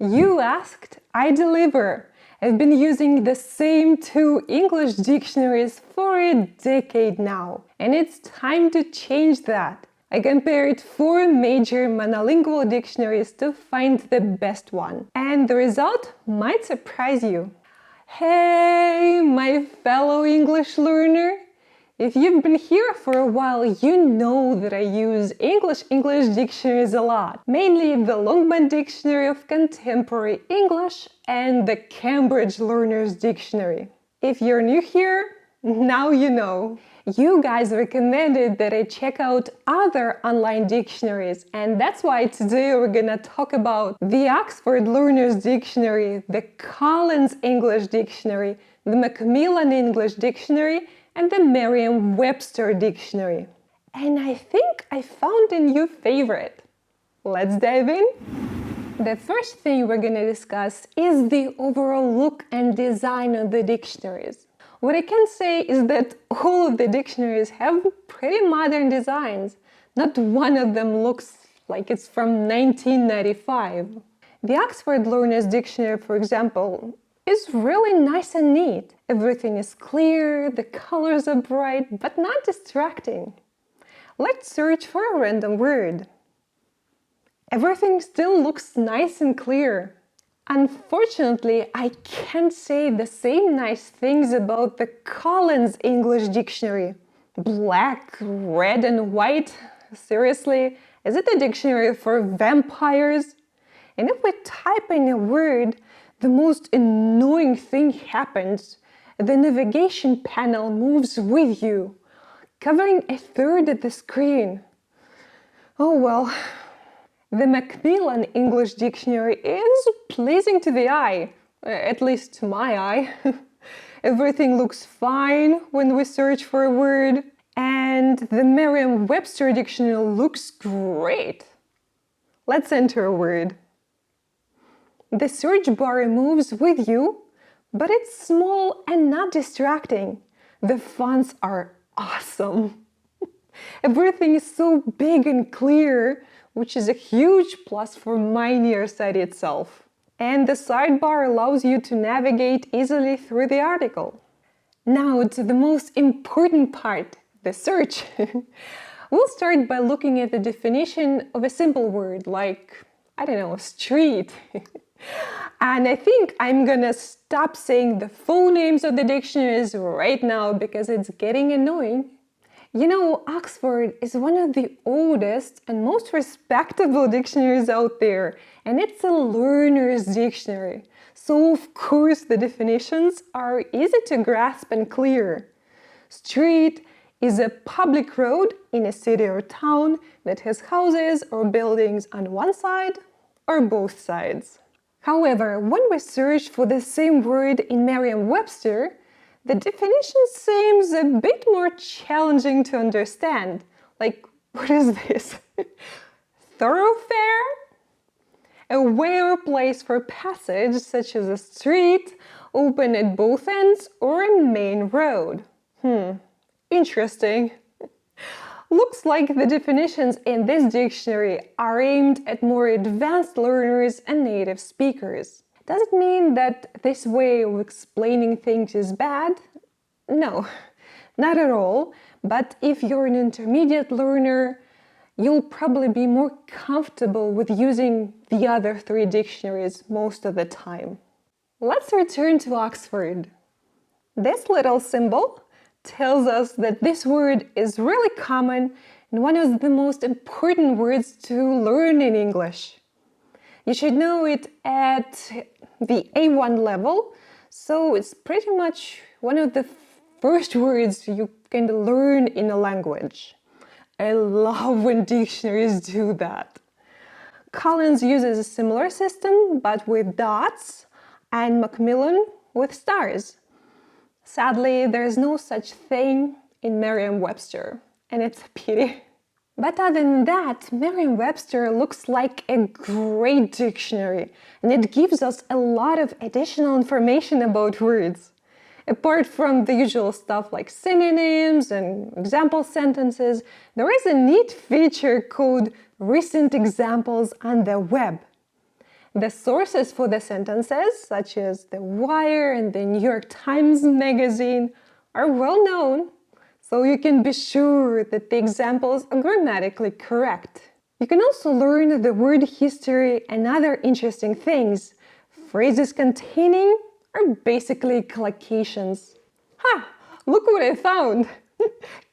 You asked, I deliver. I've been using the same two English dictionaries for a decade now, and it's time to change that. I compared 4 major monolingual dictionaries to find the best one, and the result might surprise you. Hey, my fellow English learner! If you've been here for a while, you know that I use English dictionaries a lot, mainly the Longman Dictionary of Contemporary English and the Cambridge Learner's Dictionary. If you're new here, now you know. You guys recommended that I check out other online dictionaries, and that's why today we're gonna talk about the Oxford Learner's Dictionary, the Collins English Dictionary, the Macmillan English Dictionary, and the Merriam-Webster Dictionary. And I think I found a new favorite. Let's dive in. The first thing we're gonna discuss is the overall look and design of the dictionaries. What I can say is that all of the dictionaries have pretty modern designs. Not one of them looks like it's from 1995. The Oxford Learner's Dictionary, for example, is really nice and neat. Everything is clear, the colors are bright, but not distracting. Let's search for a random word. Everything still looks nice and clear. Unfortunately, I can't say the same nice things about the Collins English Dictionary. Black, red and white? Seriously? Is it a dictionary for vampires? And if we type in a word, the most annoying thing happens. The navigation panel moves with you, covering a third of the screen. Oh well. The Macmillan English Dictionary is pleasing to the eye, at least to my eye. Everything looks fine when we search for a word, and the Merriam-Webster Dictionary looks great. Let's enter a word. The search bar moves with you, but it's small and not distracting. The fonts are awesome. Everything is so big and clear, which is a huge plus for my nearsight itself. And the sidebar allows you to navigate easily through the article. Now to the most important part, the search. We'll start by looking at the definition of a simple word like, I don't know, street. And I think I'm gonna stop saying the full names of the dictionaries right now because it's getting annoying. You know, Oxford is one of the oldest and most respectable dictionaries out there, and it's a learner's dictionary. So of course the definitions are easy to grasp and clear. Street is a public road in a city or town that has houses or buildings on one side or both sides. However, when we search for the same word in Merriam-Webster, the definition seems a bit more challenging to understand. Like, what is this? Thoroughfare? A way or place for passage, such as a street, open at both ends, or a main road. Interesting. Looks like the definitions in this dictionary are aimed at more advanced learners and native speakers. Does it mean that this way of explaining things is bad? No, not at all. But if you're an intermediate learner, you'll probably be more comfortable with using the other 3 dictionaries most of the time. Let's return to Oxford. This little symbol tells us that this word is really common and one of the most important words to learn in English. You should know it at the A1 level, so it's pretty much one of the first words you can learn in a language. I love when dictionaries do that. Collins uses a similar system, but with dots, and Macmillan with stars. Sadly, there's no such thing in Merriam-Webster, and it's a pity. But other than that, Merriam-Webster looks like a great dictionary, and it gives us a lot of additional information about words. Apart from the usual stuff like synonyms and example sentences, there is a neat feature called Recent Examples on the Web. The sources for the sentences, such as The Wire and the New York Times Magazine, are well known, so you can be sure that the examples are grammatically correct. You can also learn the word history and other interesting things. Phrases containing are basically collocations. Ha! Look what I found!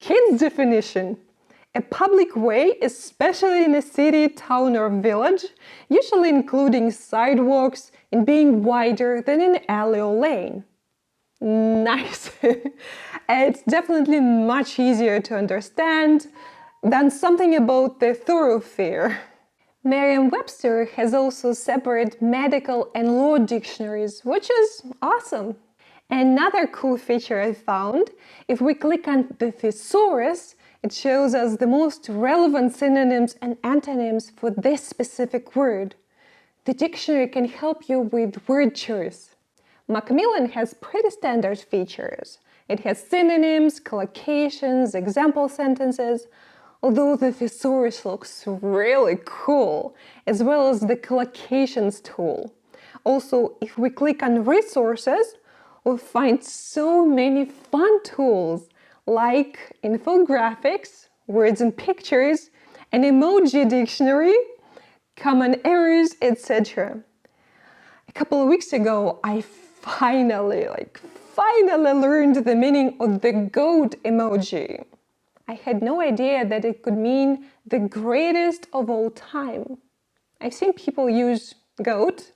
Kids definition. A public way, especially in a city, town or village, usually including sidewalks and being wider than an alley or lane. Nice! It's definitely much easier to understand than something about the thoroughfare. Merriam-Webster has also separate medical and law dictionaries, which is awesome. Another cool feature I found, if we click on the thesaurus, it shows us the most relevant synonyms and antonyms for this specific word. The dictionary can help you with word choice. Macmillan has pretty standard features. It has synonyms, collocations, example sentences, although the thesaurus looks really cool, as well as the collocations tool. Also, if we click on resources, we'll find so many fun tools like infographics, words and pictures, an emoji dictionary, common errors, etc. A couple of weeks ago, I finally learned the meaning of the goat emoji. I had no idea that it could mean the greatest of all time. I've seen people use goat,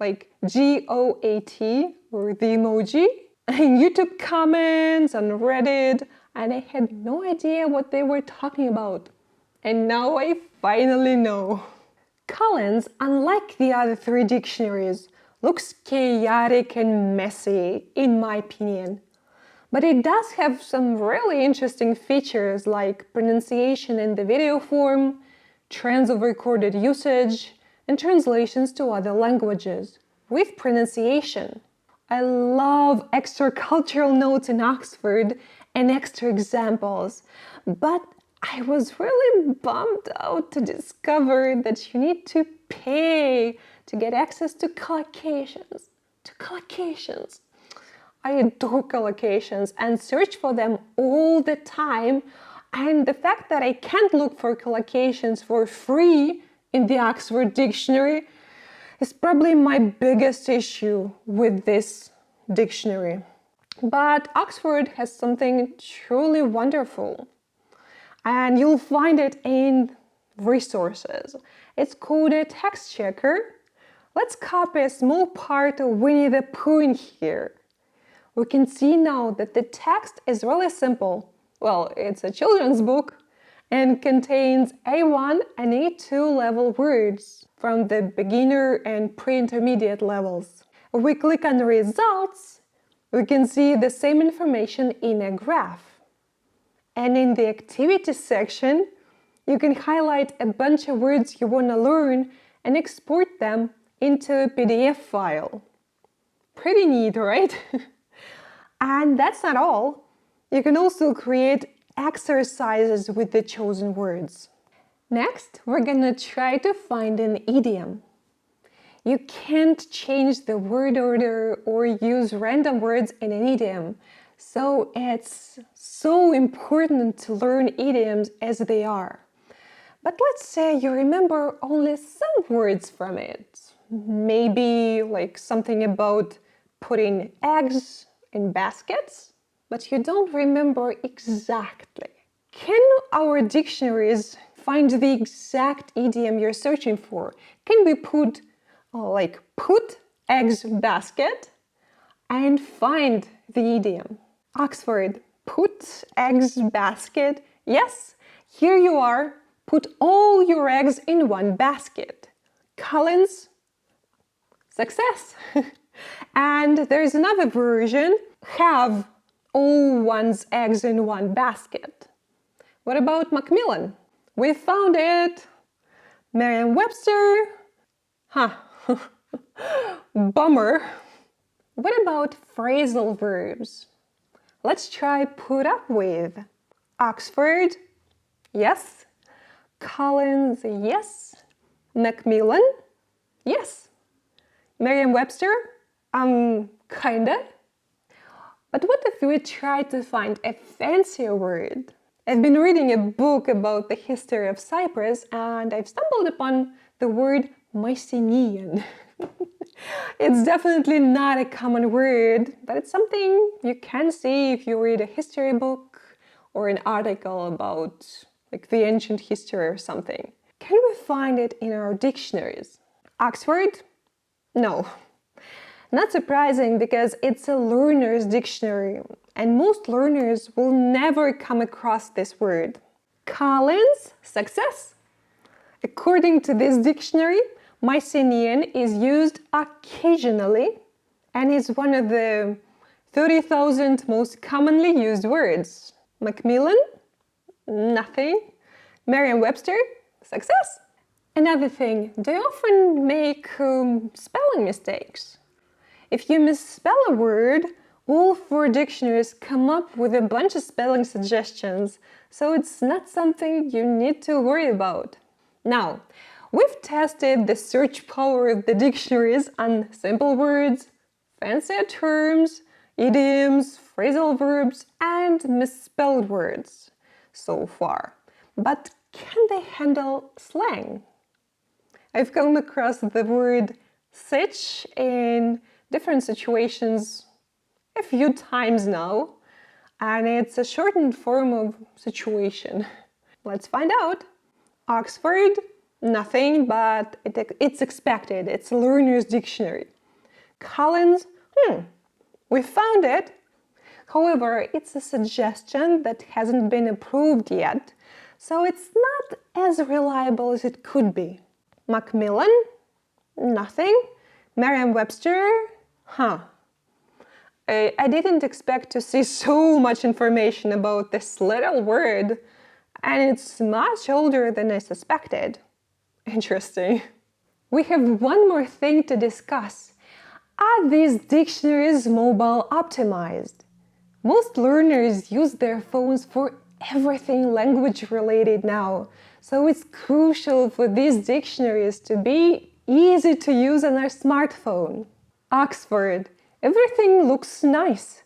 like G-O-A-T, or the emoji, in YouTube comments, on Reddit, and I had no idea what they were talking about. And now I finally know. Collins, unlike the other three dictionaries, looks chaotic and messy, in my opinion. But it does have some really interesting features like pronunciation in the video form, trends of recorded usage, and translations to other languages, with pronunciation. I love extra cultural notes in Oxford and extra examples, but I was really bummed out to discover that you need to pay to get access to collocations. I adore collocations and search for them all the time, and the fact that I can't look for collocations for free in the Oxford Dictionary is probably my biggest issue with this dictionary. But Oxford has something truly wonderful, and you'll find it in resources. It's called a text checker. Let's copy a small part of Winnie the Pooh in here. We can see now that the text is really simple. Well, it's a children's book and contains A1 and A2 level words from the beginner and pre-intermediate levels. If we click on results, we can see the same information in a graph. And in the activities section, you can highlight a bunch of words you want to learn and export them into a PDF file. Pretty neat, right? And that's not all. You can also create exercises with the chosen words. Next, we're gonna try to find an idiom. You can't change the word order or use random words in an idiom, so it's so important to learn idioms as they are. But let's say you remember only some words from it. Maybe like something about putting eggs in baskets, but you don't remember exactly. Can our dictionaries find the exact idiom you're searching for? Can we put put eggs basket and find the idiom? Oxford, put eggs basket. Yes, here you are. Put all your eggs in one basket. Collins, success. And there's another version, have all one's eggs in one basket. What about Macmillan? We found it. Merriam-Webster? Bummer. What about phrasal verbs? Let's try put up with. Oxford, yes. Collins, yes. Macmillan, Yes. Merriam-Webster? Kinda. But what if we try to find a fancier word? I've been reading a book about the history of Cyprus and I've stumbled upon the word Mycenaean. It's definitely not a common word, but it's something you can see if you read a history book or an article about the ancient history or something. Can we find it in our dictionaries? Oxford? No. Not surprising because it's a learner's dictionary and most learners will never come across this word. Collins? Success. According to this dictionary, Mycenaean is used occasionally and is one of the 30,000 most commonly used words. Macmillan? Nothing. Merriam-Webster? Success. Another thing, they often make spelling mistakes. If you misspell a word, all 4 dictionaries come up with a bunch of spelling suggestions, so it's not something you need to worry about. Now, we've tested the search power of the dictionaries on simple words, fancier terms, idioms, phrasal verbs, and misspelled words so far. But can they handle slang? I've come across the word sitch in different situations a few times now, and it's a shortened form of situation. Let's find out. Oxford? Nothing, but it's expected. It's a learner's dictionary. Collins? We found it. However, it's a suggestion that hasn't been approved yet, so it's not as reliable as it could be. Macmillan? Nothing. Merriam-Webster? I didn't expect to see so much information about this little word, and it's much older than I suspected. Interesting. We have one more thing to discuss. Are these dictionaries mobile optimized? Most learners use their phones for everything language related now, so it's crucial for these dictionaries to be easy to use on our smartphone. Oxford. Everything looks nice.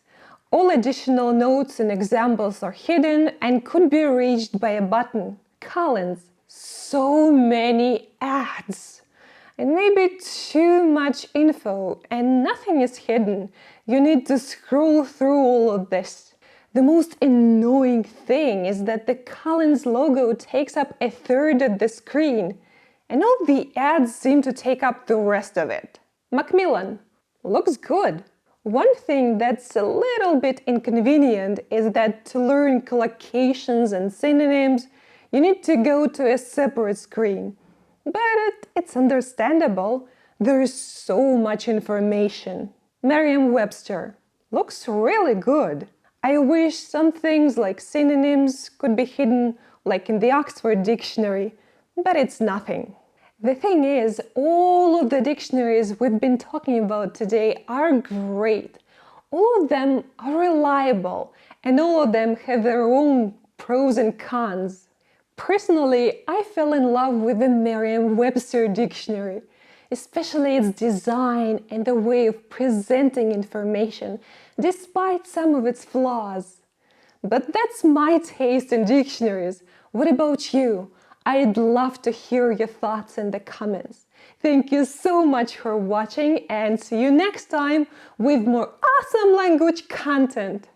All additional notes and examples are hidden and could be reached by a button. Collins. So many ads. And maybe too much info and nothing is hidden. You need to scroll through all of this. The most annoying thing is that the Collins logo takes up a third of the screen and all the ads seem to take up the rest of it. Macmillan. Looks good. One thing that's a little bit inconvenient is that to learn collocations and synonyms, you need to go to a separate screen. But it's understandable. There's so much information. Merriam-Webster. Looks really good. I wish some things like synonyms could be hidden, like in the Oxford Dictionary, but it's nothing. The thing is, all of the dictionaries we've been talking about today are great. All of them are reliable, and all of them have their own pros and cons. Personally, I fell in love with the Merriam-Webster dictionary, especially its design and the way of presenting information, despite some of its flaws. But that's my taste in dictionaries. What about you? I'd love to hear your thoughts in the comments. Thank you so much for watching and see you next time with more awesome language content!